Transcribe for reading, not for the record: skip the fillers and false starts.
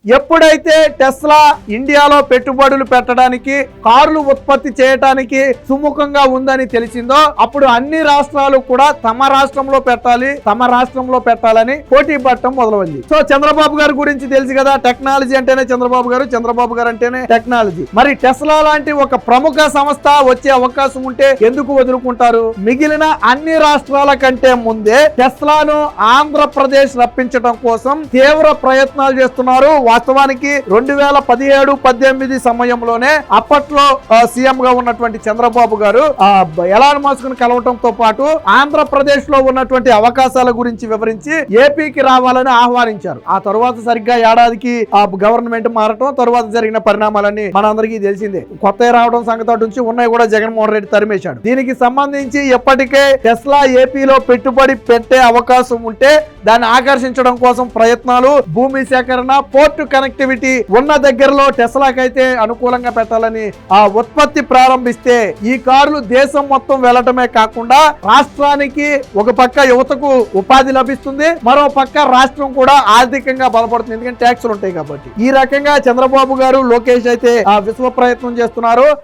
ఎప్పుడైతే టెస్లా ఇండియాలో పెట్టుబడులు పెట్టడానికి కార్లు ఉత్పత్తి చేయడానికి సుముఖంగా ఉందని తెలిసిందో అప్పుడు అన్ని రాష్ట్రాలు కూడా తమ రాష్ట్రంలో పెట్టాలని పోటీ పడటం మొదలైంది. సో చంద్రబాబు గారి గురించి తెలుసు కదా, టెక్నాలజీ అంటేనే చంద్రబాబు గారు అంటేనే టెక్నాలజీ. మరి టెస్లా లాంటి ఒక ప్రముఖ సంస్థ వచ్చే అవకాశం ఉంటే ఎందుకు వదులుకుంటారు? మిగిలిన అన్ని రాష్ట్రాల కంటే ముందే టెస్లాను ఆంధ్రప్రదేశ్ రప్పించడం కోసం తీవ్ర ప్రయత్నాలు చేస్తున్నారు. వాస్తవానికి 2017-18 సమయంలోనే అప్పట్లో సీఎం గా ఉన్నటువంటి చంద్రబాబు గారు ఎలాన్ మస్క్ ను కలవటంతో పాటు ఆంధ్రప్రదేశ్ లో ఉన్నటువంటి అవకాశాల గురించి వివరించి ఏపీకి రావాలని ఆహ్వానించారు. ఆ తర్వాత సరిగ్గా ఏడాదికి గవర్నమెంట్ మారటం, తర్వాత జరిగిన పరిణామాలన్నీ మనందరికీ తెలిసిందే. కొత్త రావడం సంగతి నుంచి ఉన్నాయి కూడా జగన్మోహన్ రెడ్డి తరిమేశాడు. దీనికి సంబంధించి ఎప్పటికే టెస్లా ఏపీలో పెట్టుబడి పెట్టే అవకాశం ఉంటే దాన్ని ఆకర్షించడం కోసం ప్రయత్నాలు, భూమి సేకరణ, పోర్టు కనెక్టివిటీ ఉన్న దగ్గరలో టెస్లాకైతే అనుకూలంగా పెట్టాలని ఆ ఉత్పత్తి ప్రారంభిస్తే ఈ కార్లు దేశం మొత్తం వెళ్లటమే కాకుండా రాష్ట్రానికి ఒక పక్క యువతకు ఉపాధి లభిస్తుంది, మరో పక్క రాష్ట్రం కూడా ఆర్థికంగా బలపడుతుంది. ఎందుకంటే ట్యాక్సులు ఉంటాయి కాబట్టి. ఈ రకంగా చంద్రబాబు గారు, లోకేష్ అయితే విశ్వ ప్రయత్నం చేస్తున్నారు.